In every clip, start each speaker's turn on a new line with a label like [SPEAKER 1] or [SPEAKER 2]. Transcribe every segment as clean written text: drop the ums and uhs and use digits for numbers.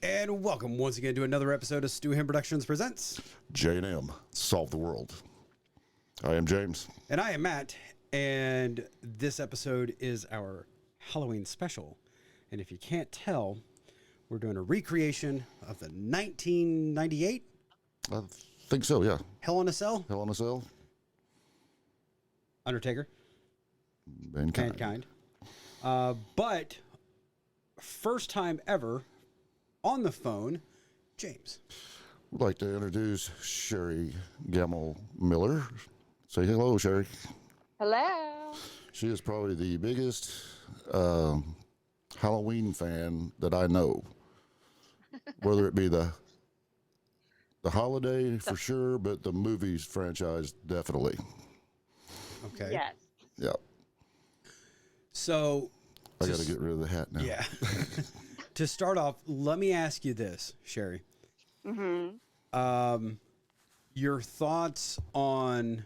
[SPEAKER 1] And welcome once again to another episode of Stu Him Productions Presents
[SPEAKER 2] J&M, Solve the World. I am James.
[SPEAKER 1] And I am Matt. And this episode is our Halloween special. And if you can't tell, we're doing a recreation of the 1998
[SPEAKER 2] I think so, yeah.
[SPEAKER 1] Hell in a Cell,
[SPEAKER 2] Hell in a Cell.
[SPEAKER 1] Undertaker,
[SPEAKER 2] Mankind.
[SPEAKER 1] but first time ever on the phone, James.
[SPEAKER 2] Would like to introduce Cheri Gomel-Miller. Say hello, Cheri.
[SPEAKER 3] Hello.
[SPEAKER 2] She is probably the biggest Halloween fan that I know. Whether it be the holiday for sure, but the movies franchise definitely.
[SPEAKER 1] Okay.
[SPEAKER 3] Yes.
[SPEAKER 2] Yeah.
[SPEAKER 1] So
[SPEAKER 2] I got to get rid of the hat now.
[SPEAKER 1] yeah. To start off, let me ask you this, Cheri. Your thoughts on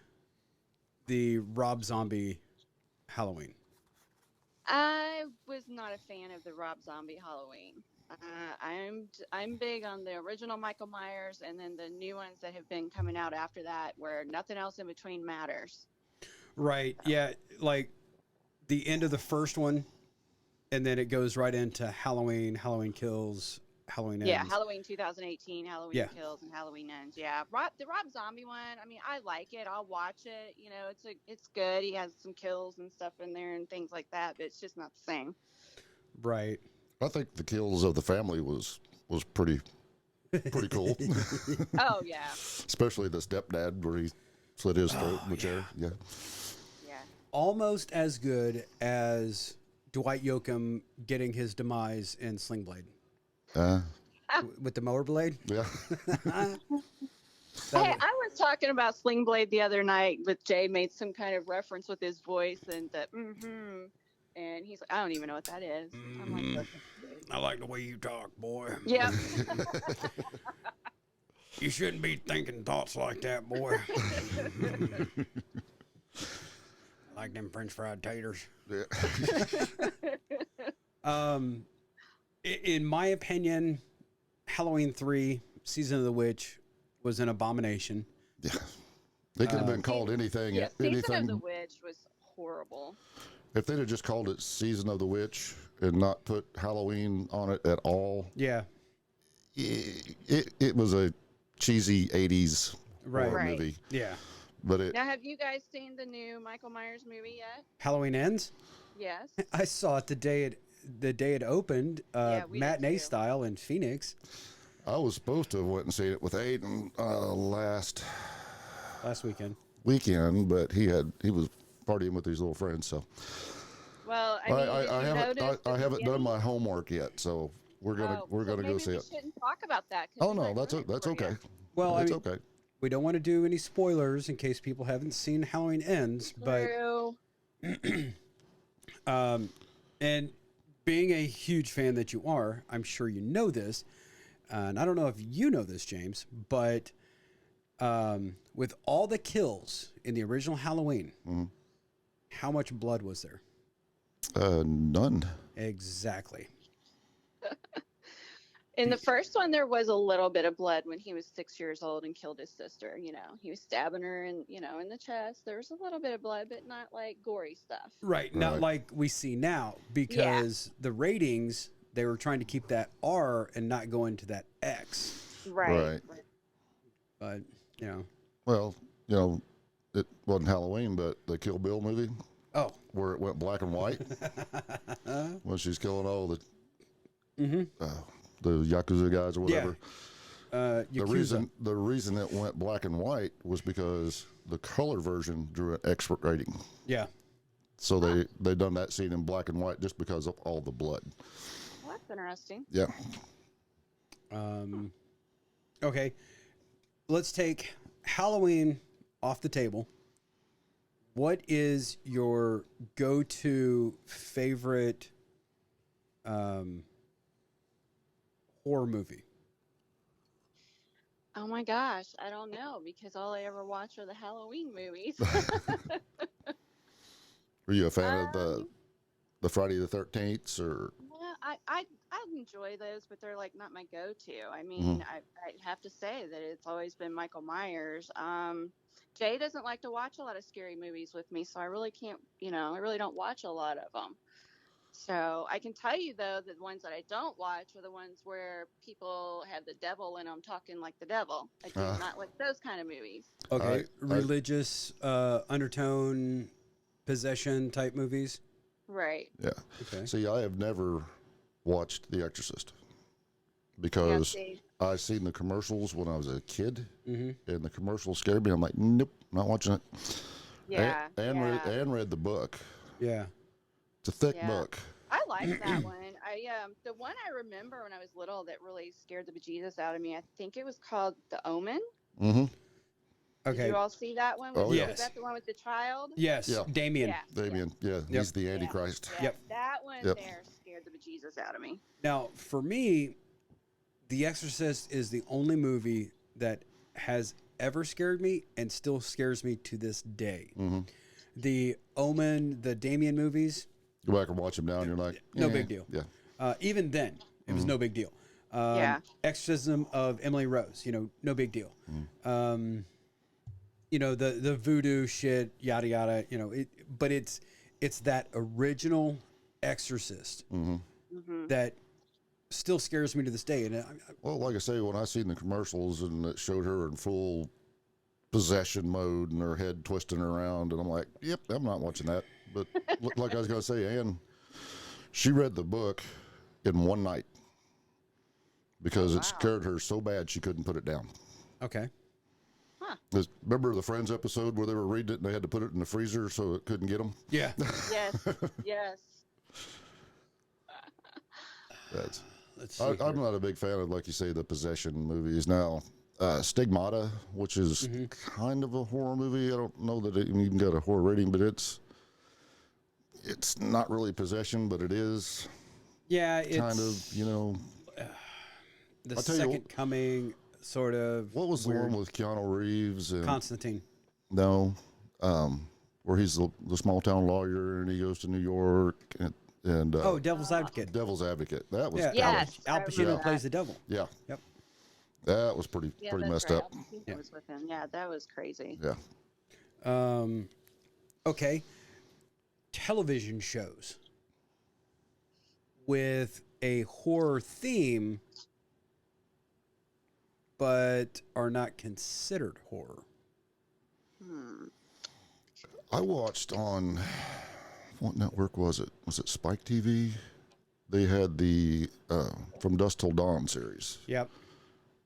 [SPEAKER 1] the Rob Zombie Halloween?
[SPEAKER 3] I was not a fan of the Rob Zombie Halloween. I'm big on the original Michael Myers and then the new ones that have been coming out after that where nothing else in between matters.
[SPEAKER 1] Right. Yeah. Like the end of the first one, and then it goes right into Halloween, Halloween Kills, Halloween Ends.
[SPEAKER 3] Yeah, Halloween 2018, Halloween
[SPEAKER 1] Yeah.
[SPEAKER 3] Kills, and Halloween Ends. Yeah, the Rob Zombie one. I mean, I like it. I'll watch it. You know, it's good. He has some kills and stuff in there and things like that, but it's just not the same.
[SPEAKER 1] Right.
[SPEAKER 2] I think the kills of the family was pretty cool.
[SPEAKER 3] Oh yeah.
[SPEAKER 2] Especially the stepdad where he slit his throat in the chair. Yeah.
[SPEAKER 3] Yeah.
[SPEAKER 1] Almost as good as Dwight Yoakam getting his demise in Sling Blade with the mower blade.
[SPEAKER 2] Yeah.
[SPEAKER 3] Hey, I was talking about Sling Blade the other night with Jay made some kind of reference with his voice and the and he's like, I don't even know what that is. I'm like, "Listen, dude."
[SPEAKER 1] I like the way you talk, boy.
[SPEAKER 3] Yeah.
[SPEAKER 1] You shouldn't be thinking thoughts like that, boy. Like them French fried taters.
[SPEAKER 2] Yeah.
[SPEAKER 1] In my opinion, Halloween 3, Season of the Witch, was an abomination.
[SPEAKER 2] Yeah. They could have been called anything.
[SPEAKER 3] Yeah, Season of the
[SPEAKER 2] anything.
[SPEAKER 3] Witch was horrible.
[SPEAKER 2] If they'd have just called it Season of the Witch and not put Halloween on it at all,
[SPEAKER 1] Yeah.
[SPEAKER 2] it was a cheesy 80s
[SPEAKER 1] Right.
[SPEAKER 2] horror
[SPEAKER 3] Right.
[SPEAKER 2] movie.
[SPEAKER 1] Yeah.
[SPEAKER 2] But it,
[SPEAKER 3] Now, have you guys seen the new Michael Myers movie yet?
[SPEAKER 1] Halloween Ends?
[SPEAKER 3] Yes.
[SPEAKER 1] I saw it the day it opened,
[SPEAKER 3] Yeah, we did
[SPEAKER 1] matinee
[SPEAKER 3] too.
[SPEAKER 1] style in Phoenix
[SPEAKER 2] I was supposed to have went and seen it with Aiden last
[SPEAKER 1] last weekend.
[SPEAKER 2] weekend, but he was partying with his little friends, so
[SPEAKER 3] Well, I mean, did you notice
[SPEAKER 2] I
[SPEAKER 3] at the
[SPEAKER 2] haven't done
[SPEAKER 3] beginning?
[SPEAKER 2] my homework yet, so we're gonna
[SPEAKER 3] So
[SPEAKER 2] go
[SPEAKER 3] maybe
[SPEAKER 2] see
[SPEAKER 3] we
[SPEAKER 2] it.
[SPEAKER 3] shouldn't talk about that. 'Cause
[SPEAKER 2] Oh
[SPEAKER 3] we
[SPEAKER 2] no,
[SPEAKER 3] might
[SPEAKER 2] that's
[SPEAKER 3] ruin it
[SPEAKER 2] that's
[SPEAKER 3] for you.
[SPEAKER 2] okay.
[SPEAKER 1] Well,
[SPEAKER 2] That's
[SPEAKER 1] I mean,
[SPEAKER 2] okay.
[SPEAKER 1] we don't want to do any spoilers in case people haven't seen Halloween Ends, but
[SPEAKER 3] True.
[SPEAKER 1] and being a huge fan that you are, I'm sure you know this, and I don't know if you know this, James, but with all the kills in the original Halloween, how much blood was there?
[SPEAKER 2] None.
[SPEAKER 1] Exactly.
[SPEAKER 3] In the first one, there was a little bit of blood when he was 6 years old and killed his sister. You know, he was stabbing her in the chest. There was a little bit of blood, but not like gory stuff.
[SPEAKER 1] Right, not
[SPEAKER 2] Right.
[SPEAKER 1] like we see now, because the ratings, they were trying to keep that R and not go into that X.
[SPEAKER 3] Right.
[SPEAKER 1] But, you know.
[SPEAKER 2] Well, it wasn't Halloween, but the Kill Bill movie
[SPEAKER 1] Oh.
[SPEAKER 2] where it went black and white when she's killing all the the Yakuza guys or whatever.
[SPEAKER 1] Yakuza.
[SPEAKER 2] The reason it went black and white was because the color version drew an X rating.
[SPEAKER 1] Yeah.
[SPEAKER 2] So they done that scene in black and white just because of all the blood.
[SPEAKER 3] Well, that's interesting.
[SPEAKER 2] Yeah.
[SPEAKER 1] Okay. Let's take Halloween off the table. What is your go-to favorite horror movie?
[SPEAKER 3] Oh my gosh, I don't know because all I ever watch are the Halloween movies.
[SPEAKER 2] Were you a fan of the Friday the 13th or?
[SPEAKER 3] Yeah, I enjoy those, but they're like not my go-to. I mean, I have to say that it's always been Michael Myers. Jay doesn't like to watch a lot of scary movies with me, so I really can't, I really don't watch a lot of them. So I can tell you though that the ones that I don't watch are the ones where people have the devil in them talking like the devil. I do not like those kind of movies.
[SPEAKER 1] Okay, religious undertone, possession type movies.
[SPEAKER 3] Right.
[SPEAKER 2] Yeah.
[SPEAKER 1] Okay.
[SPEAKER 2] See, I have never watched The Exorcist because I seen the commercials when I was a kid, and the commercials scared me. I'm like, nope, not watching it.
[SPEAKER 3] Yeah.
[SPEAKER 2] And read the book.
[SPEAKER 1] Yeah.
[SPEAKER 2] It's a thick book.
[SPEAKER 3] I like that one. The one I remember when I was little that really scared the bejesus out of me. I think it was called The Omen.
[SPEAKER 2] Mm-hmm.
[SPEAKER 3] Okay. Did you all see that one?
[SPEAKER 2] Yes.
[SPEAKER 3] Was that the one with the child?
[SPEAKER 1] Yes.
[SPEAKER 2] Yeah.
[SPEAKER 1] Damien.
[SPEAKER 2] Damien. Yeah. He's the Antichrist.
[SPEAKER 3] Yeah. That one there scared the bejesus out of me.
[SPEAKER 1] Now, for me, The Exorcist is the only movie that has ever scared me and still scares me to this day.
[SPEAKER 2] Mm-hmm.
[SPEAKER 1] The Omen, the Damien movies.
[SPEAKER 2] Go back and watch them now, and you're like,
[SPEAKER 1] no big deal.
[SPEAKER 2] Yeah.
[SPEAKER 1] Even then, it was no big deal. Exorcism of Emily Rose, no big deal. The voodoo shit, yada yada. But it's that original Exorcist that still scares me to this day. And
[SPEAKER 2] well, like I say, when I seen the commercials and it showed her in full possession mode and her head twisting around, and I'm like, yep, I'm not watching that. But like I was going to say, Ann, she read the book in one night because it scared her so bad she couldn't put it down.
[SPEAKER 1] Okay.
[SPEAKER 2] Remember the Friends episode where they were reading it and they had to put it in the freezer so it couldn't get them?
[SPEAKER 1] Yeah.
[SPEAKER 3] Yes.
[SPEAKER 2] I'm not a big fan of, like you say, the possession movies. Now, Stigmata, which is kind of a horror movie. I don't know that it even got a horror rating, but it's not really possession, but it is.
[SPEAKER 1] Yeah, it's
[SPEAKER 2] kind of,
[SPEAKER 1] the second coming, sort of.
[SPEAKER 2] What was
[SPEAKER 1] weird.
[SPEAKER 2] the one with Keanu Reeves? And,
[SPEAKER 1] Constantine.
[SPEAKER 2] No, where he's the small town lawyer and he goes to New York and
[SPEAKER 1] Devil's Advocate.
[SPEAKER 2] Devil's Advocate. That was
[SPEAKER 1] Al Pacino plays the devil.
[SPEAKER 2] Yeah.
[SPEAKER 1] Yep.
[SPEAKER 2] That was pretty messed up.
[SPEAKER 3] Was with him. Yeah, that was crazy.
[SPEAKER 2] Yeah.
[SPEAKER 1] Okay. Television shows with a horror theme, but are not considered horror.
[SPEAKER 2] I watched on, what network was it? Was it Spike TV? They had the From Dusk Till Dawn series.
[SPEAKER 1] Yep.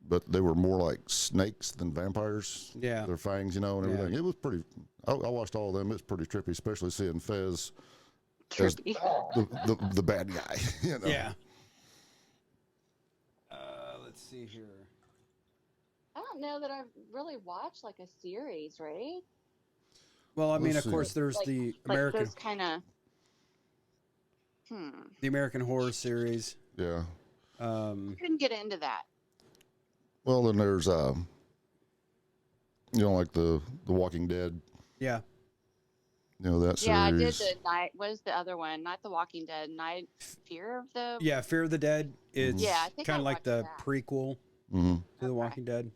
[SPEAKER 2] But they were more like snakes than vampires.
[SPEAKER 1] Yeah.
[SPEAKER 2] Their fangs, and everything. It was pretty, I watched all of them. It was pretty trippy, especially seeing Fez as the bad guy.
[SPEAKER 1] Yeah. Let's see here.
[SPEAKER 3] I don't know that I've really watched like a series, right?
[SPEAKER 1] Well, I mean, of course, there's the American
[SPEAKER 3] kind of.
[SPEAKER 1] the American Horror series.
[SPEAKER 2] Yeah.
[SPEAKER 3] Couldn't get into that.
[SPEAKER 2] Well, then there's like the Walking Dead.
[SPEAKER 1] Yeah.
[SPEAKER 2] That series.
[SPEAKER 3] Yeah, I did the night. What is the other one? Not The Walking Dead. Fear of the.
[SPEAKER 1] Yeah, Fear of the Dead. It's kind of like the
[SPEAKER 3] that.
[SPEAKER 1] prequel to The Walking Dead,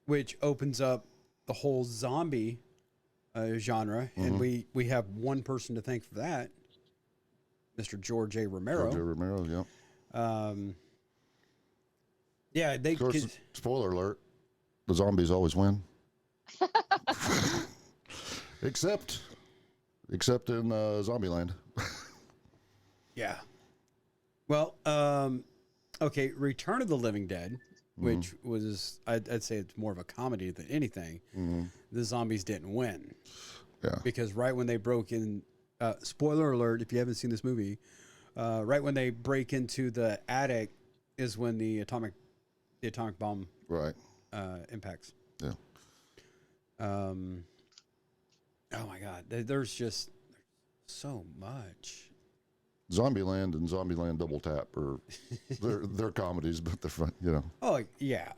[SPEAKER 1] which opens up the whole zombie genre, and we have one person to thank for that, Mr. George A. Romero.
[SPEAKER 2] George A. Romero, yeah.
[SPEAKER 1] Yeah, they.
[SPEAKER 2] Of course, spoiler alert: the zombies always win. Except in Zombieland.
[SPEAKER 1] Yeah. Well, okay, Return of the Living Dead, which was, I'd say it's more of a comedy than anything. The zombies didn't win.
[SPEAKER 2] Yeah.
[SPEAKER 1] Because right when they broke in, spoiler alert, if you haven't seen this movie, right when they break into the attic is when the atomic bomb impacts.
[SPEAKER 2] Yeah.
[SPEAKER 1] Oh my God, there's just so much.
[SPEAKER 2] Zombieland and Zombieland Double Tap are they're comedies, but they're fun,
[SPEAKER 1] Oh yeah,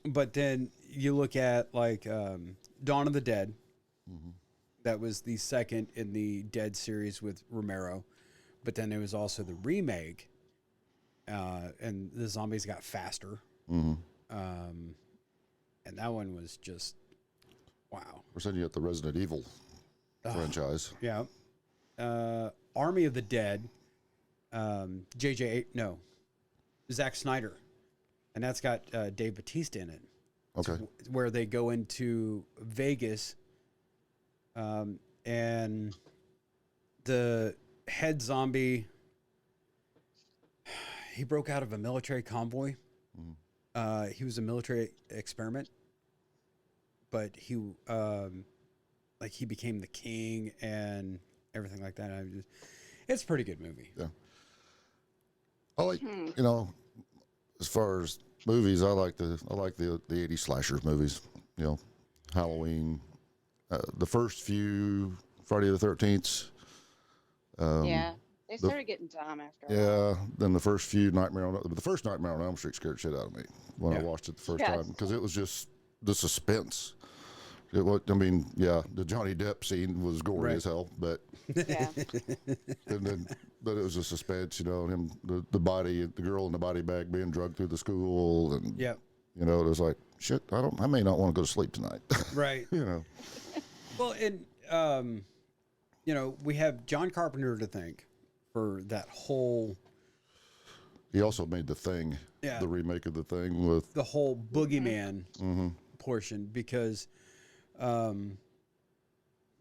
[SPEAKER 1] but then you look at like Dawn of the Dead. That was the second in the Dead series with Romero, but then it was also the remake, and the zombies got faster.
[SPEAKER 2] Mm-hmm.
[SPEAKER 1] And that one was just wow.
[SPEAKER 2] We're sending you at the Resident Evil franchise.
[SPEAKER 1] Yeah. Army of the Dead. Zack Snyder, and that's got Dave Bautista in it.
[SPEAKER 2] Okay.
[SPEAKER 1] Where they go into Vegas, and the head zombie, he broke out of a military convoy. He was a military experiment, but he became the king and everything like that. It's a pretty good movie.
[SPEAKER 2] Yeah. I like, as far as movies, I like the 80s slashers movies. Halloween, the first few Friday the 13th.
[SPEAKER 3] Yeah, they started getting dumb after a while.
[SPEAKER 2] Yeah, then the first few the first Nightmare on Elm Street scared shit out of me when I watched it the first time, because it was just the suspense. The Johnny Depp scene was gory as hell, but
[SPEAKER 3] Yeah.
[SPEAKER 2] but it was a suspense, him, the girl in the body bag being drugged through the school, and
[SPEAKER 1] Yeah.
[SPEAKER 2] it was like, shit, I may not want to go to sleep tonight.
[SPEAKER 1] Right. Well, and we have John Carpenter to thank for that whole.
[SPEAKER 2] He also made The Thing, the remake of The Thing with
[SPEAKER 1] the whole boogeyman portion, because, Friday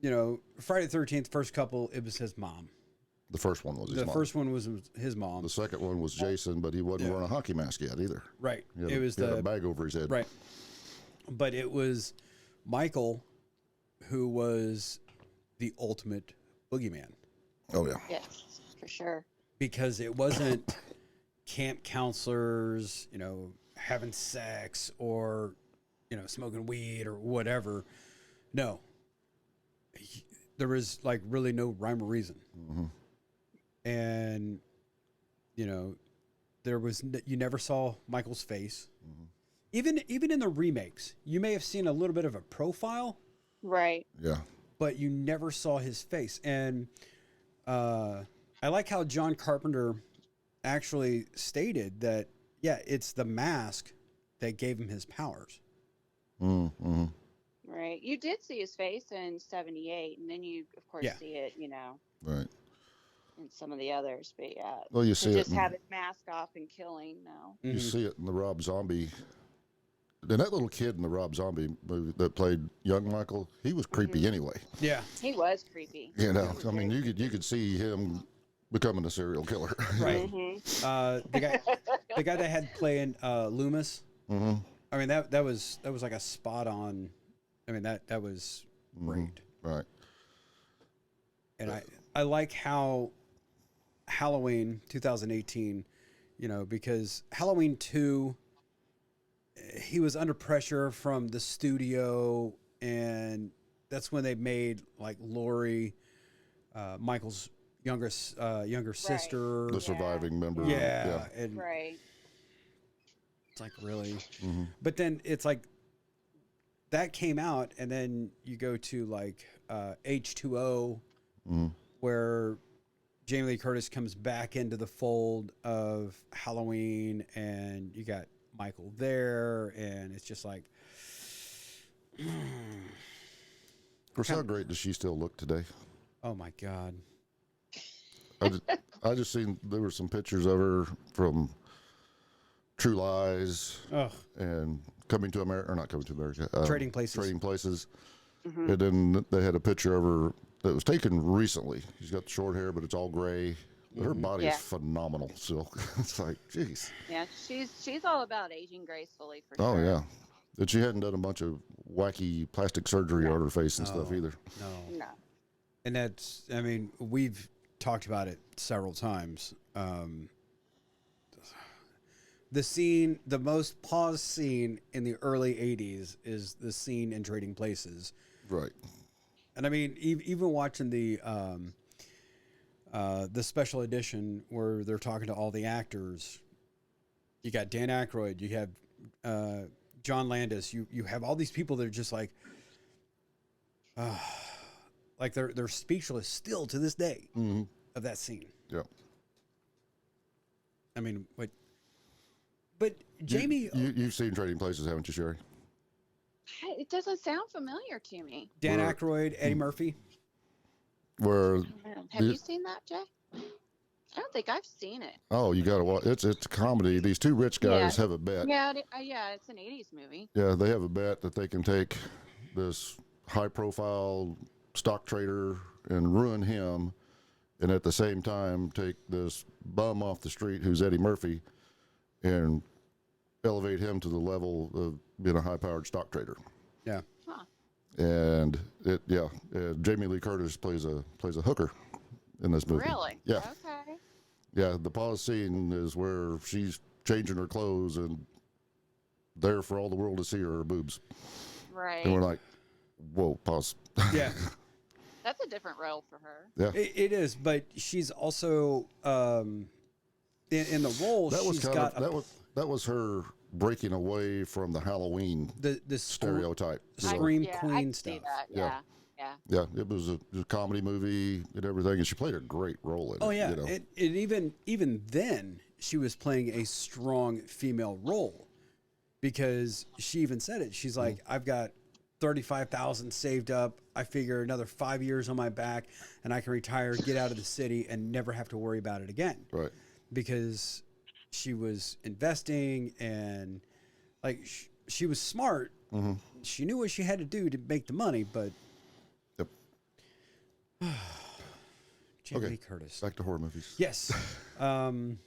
[SPEAKER 1] the 13th, first couple, it was his mom.
[SPEAKER 2] The first one was his mom.
[SPEAKER 1] The first one was his mom.
[SPEAKER 2] The second one was Jason, but he wasn't wearing a hockey mask yet either.
[SPEAKER 1] Right.
[SPEAKER 2] He had a bag over his head.
[SPEAKER 1] Right. But it was Michael who was the ultimate boogeyman.
[SPEAKER 2] Oh, yeah.
[SPEAKER 3] Yes, for sure.
[SPEAKER 1] Because it wasn't camp counselors, having sex or, smoking weed or whatever. No. There was really no rhyme or reason.
[SPEAKER 2] Mm-hmm.
[SPEAKER 1] And, you never saw Michael's face. Mm-hmm. Even in the remakes, you may have seen a little bit of a profile.
[SPEAKER 3] Right.
[SPEAKER 2] Yeah.
[SPEAKER 1] But you never saw his face. And I like how John Carpenter actually stated that, it's the mask that gave him his powers.
[SPEAKER 2] Mm-hmm.
[SPEAKER 3] Right. You did see his face in 78, and then you, of course, see it,
[SPEAKER 2] Right.
[SPEAKER 3] in some of the others. But yeah.
[SPEAKER 2] Well, you see it.
[SPEAKER 3] Just have his mask off and killing, no.
[SPEAKER 2] You see it in the Rob Zombie. And that little kid in the Rob Zombie movie that played young Michael, he was creepy anyway.
[SPEAKER 1] Yeah.
[SPEAKER 3] He was creepy.
[SPEAKER 2] You could see him becoming a serial killer.
[SPEAKER 1] Right. The guy that had playing Loomis.
[SPEAKER 2] Mm-hmm.
[SPEAKER 1] I mean, that was like a spot on. I mean, that was great.
[SPEAKER 2] Right.
[SPEAKER 1] And I like how Halloween 2018, because Halloween 2, he was under pressure from the studio, and that's when they made Laurie, Michael's younger sister,
[SPEAKER 2] the surviving member.
[SPEAKER 1] Yeah. And
[SPEAKER 3] right.
[SPEAKER 1] it's really,
[SPEAKER 2] Mm-hmm.
[SPEAKER 1] but then it's that came out, and then you go to H2O, where Jamie Lee Curtis comes back into the fold of Halloween, and you got Michael there, and it's just like,
[SPEAKER 2] Of course, how great does she still look today?
[SPEAKER 1] oh my God.
[SPEAKER 2] I just seen there were some pictures of her from True Lies and Coming to America, or not Coming to America,
[SPEAKER 1] Trading Places.
[SPEAKER 2] Trading Places.
[SPEAKER 3] Mm-hmm.
[SPEAKER 2] And then they had a picture of her that was taken recently. She's got the short hair, but it's all gray. Her body is phenomenal still. It's like, jeez.
[SPEAKER 3] Yeah, she's all about aging gracefully for
[SPEAKER 2] Oh,
[SPEAKER 3] sure.
[SPEAKER 2] yeah. And she hadn't done a bunch of wacky plastic surgery on her face and stuff either.
[SPEAKER 1] No. And that's, we've talked about it several times. The most paused scene in the early 80s is the scene in Trading Places.
[SPEAKER 2] Right.
[SPEAKER 1] And even watching the special edition where they're talking to all the actors, you got Dan Aykroyd, you have John Landis, you have all these people that are just they're speechless still to this day.
[SPEAKER 2] Mm-hmm.
[SPEAKER 1] of that scene.
[SPEAKER 2] Yeah.
[SPEAKER 1] I mean, what? But Jamie,
[SPEAKER 2] You've seen Trading Places, haven't you, Cheri?
[SPEAKER 3] It doesn't sound familiar to me.
[SPEAKER 1] Dan Aykroyd, Eddie Murphy.
[SPEAKER 2] Where
[SPEAKER 3] Have you seen that, Jay? I don't think I've seen it.
[SPEAKER 2] oh, you got to watch. It's a comedy. These two rich guys have a bet.
[SPEAKER 3] Yeah, yeah, it's an '80s movie.
[SPEAKER 2] Yeah, they have a bet that they can take this high-profile stock trader and ruin him, and at the same time take this bum off the street who's Eddie Murphy and elevate him to the level of being a high-powered stock trader.
[SPEAKER 1] Yeah.
[SPEAKER 3] Huh.
[SPEAKER 2] And Jamie Lee Curtis plays a hooker in this movie.
[SPEAKER 3] Really?
[SPEAKER 2] Yeah.
[SPEAKER 3] Okay.
[SPEAKER 2] Yeah, the pause scene is where she's changing her clothes and there for all the world to see are her boobs.
[SPEAKER 3] Right.
[SPEAKER 2] And we're like, whoa, pause.
[SPEAKER 1] Yeah.
[SPEAKER 3] That's a different role for her.
[SPEAKER 2] Yeah.
[SPEAKER 1] It is, but she's also in the role.
[SPEAKER 2] That was
[SPEAKER 1] she's
[SPEAKER 2] kind
[SPEAKER 1] got
[SPEAKER 2] of that was her breaking away from the Halloween
[SPEAKER 1] the
[SPEAKER 2] stereotype.
[SPEAKER 1] Scream
[SPEAKER 3] I
[SPEAKER 1] Queen
[SPEAKER 3] can
[SPEAKER 1] stuff.
[SPEAKER 3] see that.
[SPEAKER 2] Yeah.
[SPEAKER 3] Yeah.
[SPEAKER 2] Yeah, it was a comedy movie and everything, and she played a great role in it.
[SPEAKER 1] Oh yeah,
[SPEAKER 2] you know?
[SPEAKER 1] and even then she was playing a strong female role because she even said it. She's like, I've got 35,000 saved up. I figure another 5 years on my back, and I can retire, get out of the city, and never have to worry about it again.
[SPEAKER 2] Right.
[SPEAKER 1] Because she was investing and like she was smart.
[SPEAKER 2] Mm-hmm.
[SPEAKER 1] She knew what she had to do to make the money, but.
[SPEAKER 2] Yep.
[SPEAKER 1] Jamie
[SPEAKER 2] Okay.
[SPEAKER 1] Lee Curtis.
[SPEAKER 2] Back to horror movies.
[SPEAKER 1] Yes. God,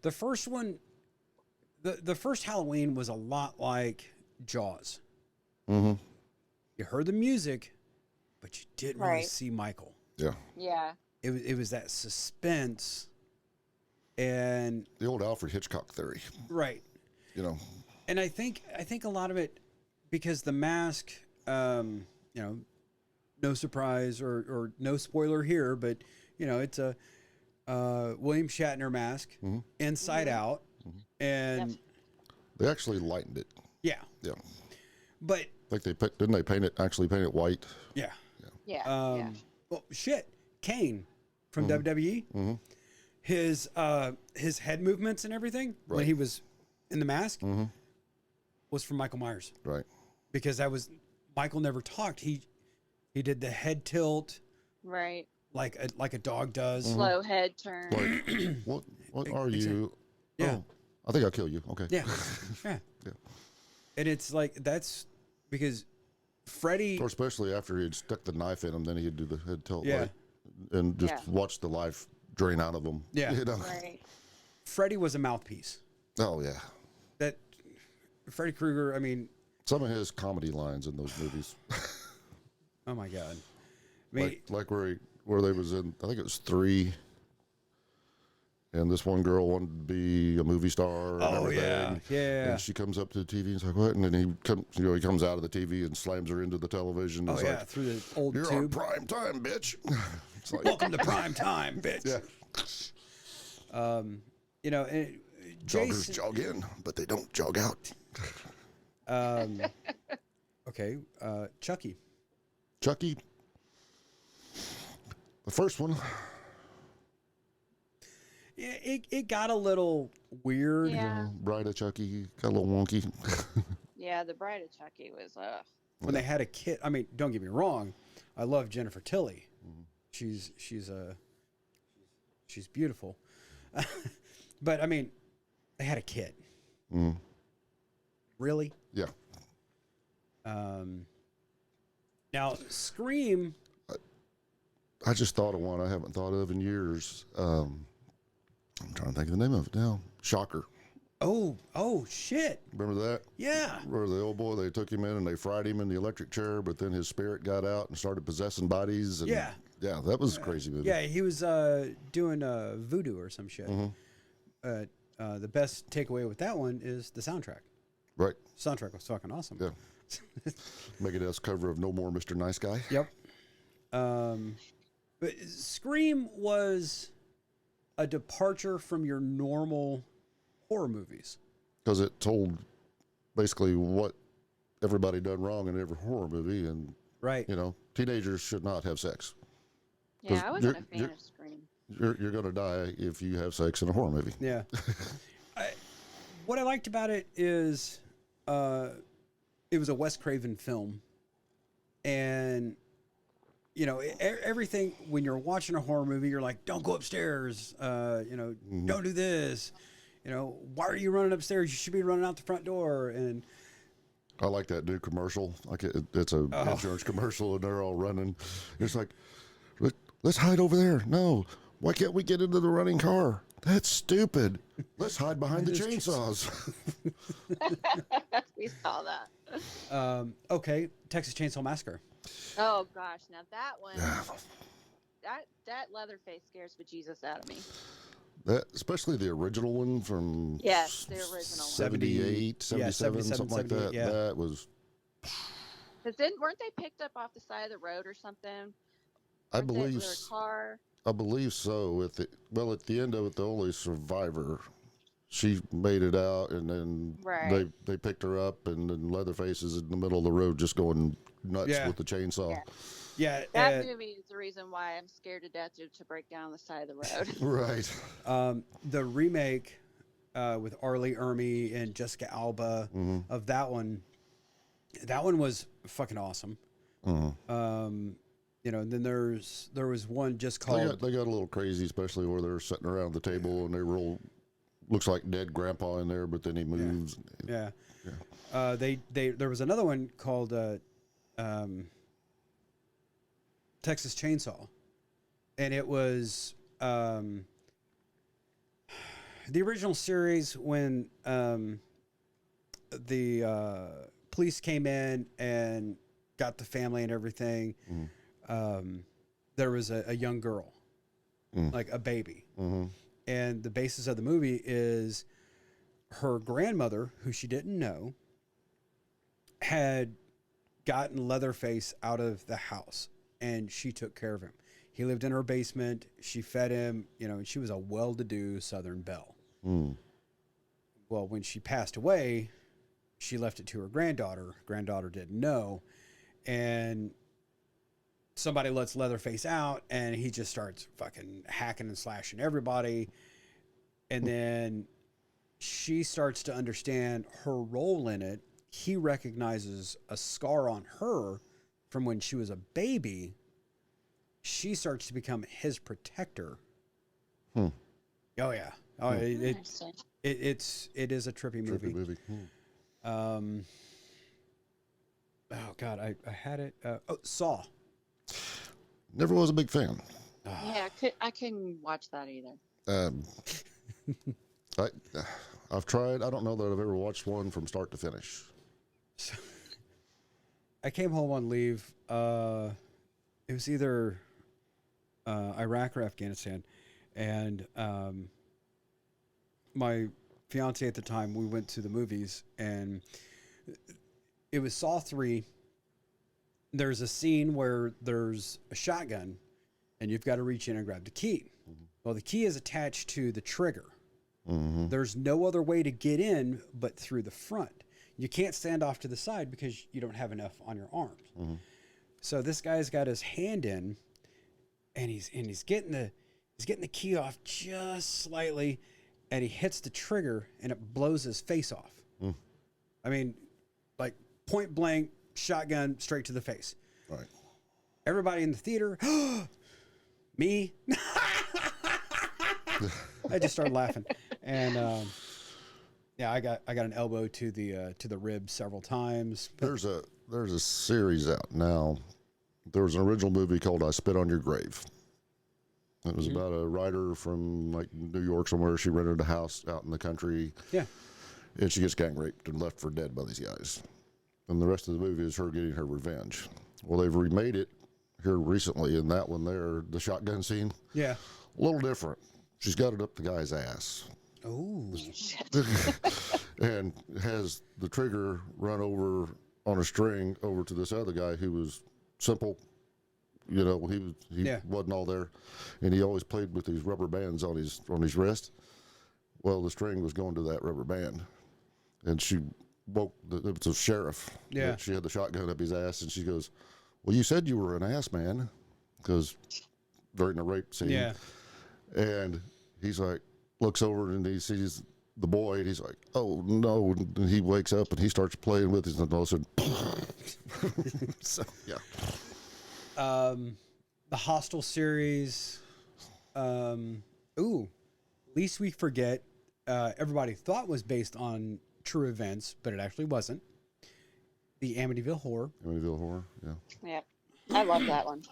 [SPEAKER 1] the first one, the first Halloween was a lot like Jaws.
[SPEAKER 2] Mm-hmm.
[SPEAKER 1] You heard the music, but you didn't really
[SPEAKER 3] Right.
[SPEAKER 1] see Michael.
[SPEAKER 2] Yeah.
[SPEAKER 3] Yeah.
[SPEAKER 1] It was that suspense, and
[SPEAKER 2] The old Alfred Hitchcock theory,
[SPEAKER 1] right.
[SPEAKER 2] you know.
[SPEAKER 1] And I think a lot of it because The Mask, no surprise or no spoiler here, but it's a William Shatner mask, Inside Out, and
[SPEAKER 3] Yep.
[SPEAKER 2] They actually lightened it.
[SPEAKER 1] yeah,
[SPEAKER 2] Yeah.
[SPEAKER 1] but
[SPEAKER 2] Like didn't they paint it white?
[SPEAKER 1] yeah,
[SPEAKER 3] Yeah.
[SPEAKER 1] well, shit, Kane from WWE, his head movements and everything when
[SPEAKER 2] Right.
[SPEAKER 1] he was in the mask was from Michael Myers
[SPEAKER 2] Right.
[SPEAKER 1] because Michael never talked. He did the head tilt
[SPEAKER 3] Right.
[SPEAKER 1] like a dog does.
[SPEAKER 3] Slow head turn.
[SPEAKER 2] Like, what are you?
[SPEAKER 1] Yeah.
[SPEAKER 2] Oh, I think I'll kill you. Okay.
[SPEAKER 1] Yeah, yeah,
[SPEAKER 2] Yeah.
[SPEAKER 1] and it's like that's because Freddy.
[SPEAKER 2] Or especially after he'd stuck the knife in him, then he'd do the head tilt,
[SPEAKER 1] Yeah.
[SPEAKER 2] like, and just
[SPEAKER 3] Yeah.
[SPEAKER 2] watch the life drain out of him.
[SPEAKER 1] Yeah.
[SPEAKER 2] You know?
[SPEAKER 3] Right.
[SPEAKER 1] Freddy was a mouthpiece.
[SPEAKER 2] Oh yeah.
[SPEAKER 1] That Freddy Krueger. I mean,
[SPEAKER 2] Some of his comedy lines in those movies,
[SPEAKER 1] oh my god. I mean,
[SPEAKER 2] like where they was in, I think it was 3. And this one girl wanted to be a movie star. And
[SPEAKER 1] oh
[SPEAKER 2] everything.
[SPEAKER 1] yeah.
[SPEAKER 2] And she comes up to the TV and is like, "What?" And then he comes out of the TV and slams her into the television.
[SPEAKER 1] Oh
[SPEAKER 2] It's
[SPEAKER 1] yeah,
[SPEAKER 2] like,
[SPEAKER 1] through the old
[SPEAKER 2] "You're on
[SPEAKER 1] tube.
[SPEAKER 2] prime time, bitch." It's like,
[SPEAKER 1] Welcome to prime time, bitch.
[SPEAKER 2] yeah,
[SPEAKER 1] And
[SPEAKER 2] joggers
[SPEAKER 1] Jason.
[SPEAKER 2] jog in, but they don't jog out.
[SPEAKER 1] Okay, Chucky.
[SPEAKER 2] Chucky, the first one.
[SPEAKER 1] It got a little weird.
[SPEAKER 3] Yeah.
[SPEAKER 2] Bride of Chucky got a little wonky.
[SPEAKER 3] Yeah. The Bride of Chucky was
[SPEAKER 1] When they had a kid. I mean, don't get me wrong. I love Jennifer Tilly. She's beautiful. But I mean, they had a kid. Really?
[SPEAKER 2] Yeah.
[SPEAKER 1] Now Scream.
[SPEAKER 2] I just thought of one I haven't thought of in years. I'm trying to think of the name of it now. Shocker.
[SPEAKER 1] Oh shit.
[SPEAKER 2] Remember that?
[SPEAKER 1] Yeah.
[SPEAKER 2] Where the old boy, they took him in and they fried him in the electric chair, but then his spirit got out and started possessing bodies. And
[SPEAKER 1] Yeah.
[SPEAKER 2] Yeah, that was a crazy movie.
[SPEAKER 1] Yeah, he was doing voodoo or some shit. The best takeaway with that one is the soundtrack.
[SPEAKER 2] Right.
[SPEAKER 1] Soundtrack was fucking awesome.
[SPEAKER 2] Yeah. Megadeth's cover of No More Mr. Nice Guy.
[SPEAKER 1] Yep. But Scream was a departure from your normal horror movies.
[SPEAKER 2] Because it told basically what everybody done wrong in every horror movie. And,
[SPEAKER 1] Right.
[SPEAKER 2] teenagers should not have sex.
[SPEAKER 3] Yeah, I wasn't a fan
[SPEAKER 2] you're,
[SPEAKER 3] of Scream.
[SPEAKER 2] you're going to die if you have sex in a horror movie.
[SPEAKER 1] Yeah. What I liked about it is it was a Wes Craven film. And, you know, everything, when you're watching a horror movie, you're like, don't go upstairs. You know, don't do this. You know, why are you running upstairs? You should be running out the front door. And
[SPEAKER 2] I like that new commercial. Like it's a insurance commercial, and they're all running. It's like, let's hide over there. No, why can't we get into the running car? That's stupid. Let's hide behind the chainsaws.
[SPEAKER 3] We saw that.
[SPEAKER 1] Okay, Texas Chainsaw Massacre.
[SPEAKER 3] Oh gosh, now that one, that Leatherface scares bejesus out of me.
[SPEAKER 2] That, especially the original one from
[SPEAKER 3] Yes, the original one.
[SPEAKER 2] 78, 77, something like that.
[SPEAKER 1] yeah.
[SPEAKER 2] That was.
[SPEAKER 3] Because weren't they picked up off the side of the road or something?
[SPEAKER 2] I
[SPEAKER 3] Weren't they
[SPEAKER 2] believe.
[SPEAKER 3] with their car?
[SPEAKER 2] I believe so. At the end of it, the only survivor, she made it out, and then
[SPEAKER 3] Right.
[SPEAKER 2] they picked her up, and then Leatherface is in the middle of the road just going nuts
[SPEAKER 1] Yeah.
[SPEAKER 2] with the chainsaw.
[SPEAKER 3] Yeah.
[SPEAKER 1] Yeah.
[SPEAKER 3] That movie is the reason why I'm scared to death to break down the side of the road.
[SPEAKER 2] Right.
[SPEAKER 1] The remake with Arlie Ermy and Jessica Alba of that one was fucking awesome. You know, and then there was one just called.
[SPEAKER 2] They got a little crazy, especially where they're sitting around the table and they roll. Looks like dead grandpa in there, but then he moves.
[SPEAKER 1] Yeah. There was another one called Texas Chainsaw, and it was the original series when the police came in and got the family and everything. There was a young girl, like a baby, and the basis of the movie is her grandmother, who she didn't know, had gotten Leatherface out of the house, and she took care of him. He lived in her basement. She fed him, you know, and she was a well-to-do Southern belle. Well, when she passed away, she left it to her granddaughter. Granddaughter didn't know, and somebody lets Leatherface out, and he just starts fucking hacking and slashing everybody. And then she starts to understand her role in it. He recognizes a scar on her from when she was a baby. She starts to become his protector. Oh yeah. Oh, it is a trippy movie. Oh God, I had it. Saw.
[SPEAKER 2] Never was a big fan.
[SPEAKER 3] Yeah, I couldn't watch that either.
[SPEAKER 2] I've tried. I don't know that I've ever watched one from start to finish.
[SPEAKER 1] So, I came home on leave. It was either Iraq or Afghanistan, and my fiance at the time, we went to the movies, and it was Saw 3. There's a scene where there's a shotgun, and you've got to reach in and grab the key. Well, the key is attached to the trigger. There's no other way to get in but through the front. You can't stand off to the side because you don't have enough on your arms. So this guy's got his hand in, and he's getting the key off just slightly, and he hits the trigger, and it blows his face off. I mean, like point blank, shotgun straight to the face.
[SPEAKER 2] Right.
[SPEAKER 1] Everybody in the theater, me. I just started laughing, and yeah, I got an elbow to the rib several times.
[SPEAKER 2] There's a series out now. There was an original movie called "I Spit on Your Grave." It was about a writer from like New York somewhere. She rented a house out in the country. Yeah. And she gets gang raped and left for dead by these guys. And the rest of the movie is her getting her revenge. Well, they've remade it here recently, in that one there, the shotgun scene.
[SPEAKER 1] Yeah.
[SPEAKER 2] A little different. She's got it up the guy's ass.
[SPEAKER 1] Oh.
[SPEAKER 2] And has the trigger run over on a string over to this other guy who was simple. You know, he wasn't all there, and he always played with these rubber bands on his wrist. Well, the string was going to that rubber band, and she woke. It was a sheriff.
[SPEAKER 1] Yeah,
[SPEAKER 2] she had the shotgun up his ass, and she goes, "Well, you said you were an ass man," because during the rape scene.
[SPEAKER 1] Yeah.
[SPEAKER 2] And he's like, looks over and he sees the boy, and he's like, "Oh no!" And he wakes up and he starts playing with his, and all of a sudden, so yeah.
[SPEAKER 1] The Hostel series. Least We Forget. Everybody thought was based on true events, but it actually wasn't. The Amityville Horror.
[SPEAKER 2] Amityville Horror, yeah.
[SPEAKER 3] Yep. I love that one.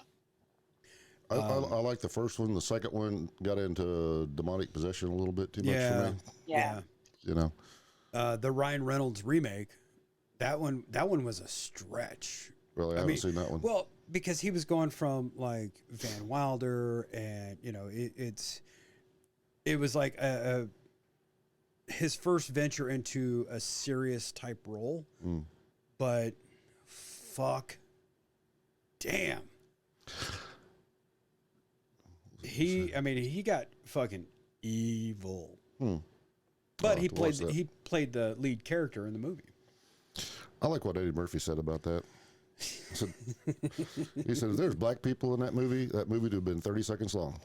[SPEAKER 2] I like the first one. The second one got into demonic possession a little bit too much
[SPEAKER 1] Yeah.
[SPEAKER 2] for me.
[SPEAKER 3] Yeah.
[SPEAKER 2] You know,
[SPEAKER 1] The Ryan Reynolds remake. That one was a stretch.
[SPEAKER 2] really, I haven't seen that one.
[SPEAKER 1] Well, because he was going from like Van Wilder, and it was like his first venture into a serious type role. But fuck, damn, he got fucking evil. But he played the lead character in the movie.
[SPEAKER 2] I like what Eddie Murphy said about that. He said, if there's black people in that movie would have been 30 seconds long.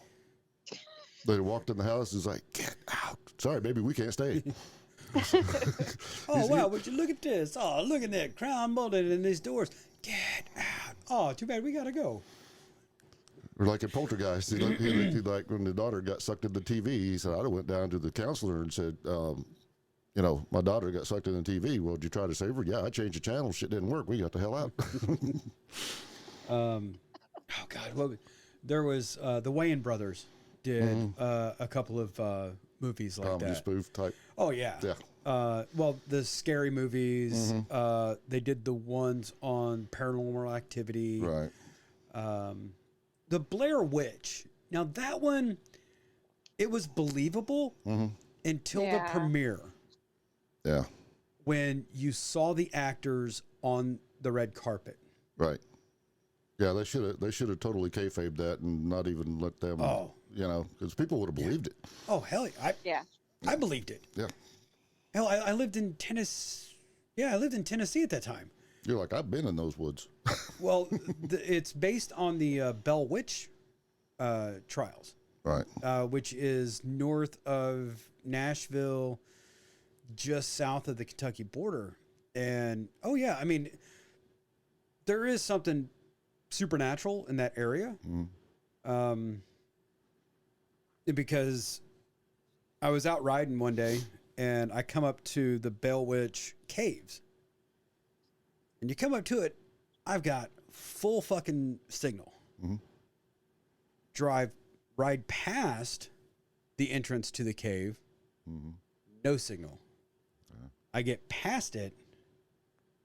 [SPEAKER 2] They walked in the house, he's like, "Get out. Sorry, baby, we can't stay."
[SPEAKER 1] Oh, wow, would you look at this? Oh, look at that crown molded in these doors. Get out. Oh, too bad we got to go.
[SPEAKER 2] Or like in Poltergeist, he like when the daughter got sucked into the TV, he said, "I went down to the counselor and said, my daughter got sucked in the TV. Well, did you try to save her? Yeah, I changed the channel. Shit didn't work. We got the hell out."
[SPEAKER 1] Oh, God. There was the Wayans brothers did a couple of movies like
[SPEAKER 2] Comedy
[SPEAKER 1] that.
[SPEAKER 2] spoof type.
[SPEAKER 1] Oh, yeah.
[SPEAKER 2] Yeah.
[SPEAKER 1] Well, the scary movies, they did the ones on Paranormal Activity.
[SPEAKER 2] Right.
[SPEAKER 1] The Blair Witch. Now, that one, it was believable until the premiere.
[SPEAKER 2] Yeah.
[SPEAKER 1] When you saw the actors on the red carpet.
[SPEAKER 2] Right. Yeah, they should have totally kayfabed that and not even let them, because people would have believed it.
[SPEAKER 1] Oh, hell yeah. I believed it.
[SPEAKER 2] Yeah.
[SPEAKER 1] Hell, I lived in Tennessee. Yeah, I lived in Tennessee at that time.
[SPEAKER 2] You're like, I've been in those woods.
[SPEAKER 1] Well, it's based on the Bell Witch trials.
[SPEAKER 2] Right.
[SPEAKER 1] Which is north of Nashville, just south of the Kentucky border. And, there is something supernatural in that area. Because I was out riding one day, and I come up to the Bell Witch Caves. And you come up to it, I've got full fucking signal. Ride past the entrance to the cave, no signal. I get past it,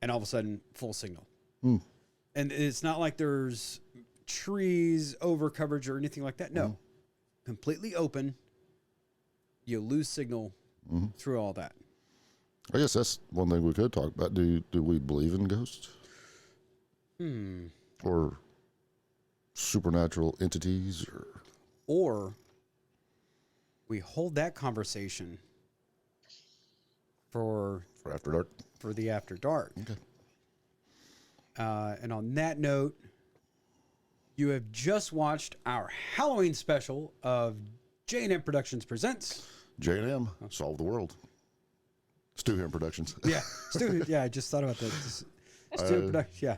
[SPEAKER 1] and all of a sudden, full signal. And it's not like there's trees, over coverage, or anything like that. No. Completely open. You lose signal through all that.
[SPEAKER 2] I guess that's one thing we could talk about. Do we believe in ghosts? Or supernatural entities?
[SPEAKER 1] Or we hold that conversation for
[SPEAKER 2] After dark?
[SPEAKER 1] For the After Dark.
[SPEAKER 2] Okay.
[SPEAKER 1] And on that note, you have just watched our Halloween special of J&M Productions Presents.
[SPEAKER 2] J&M, Solve the World. Stu Ham Productions.
[SPEAKER 1] Yeah, Stu. Yeah, I just thought about that. Stu Productions. Yeah.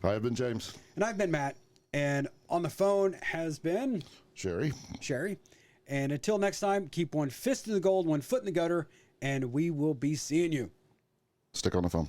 [SPEAKER 2] I have been James.
[SPEAKER 1] And I've been Matt. And on the phone has been
[SPEAKER 2] Cheri.
[SPEAKER 1] And until next time, keep one fist in the gold, one foot in the gutter, and we will be seeing you.
[SPEAKER 2] Stick on the phone.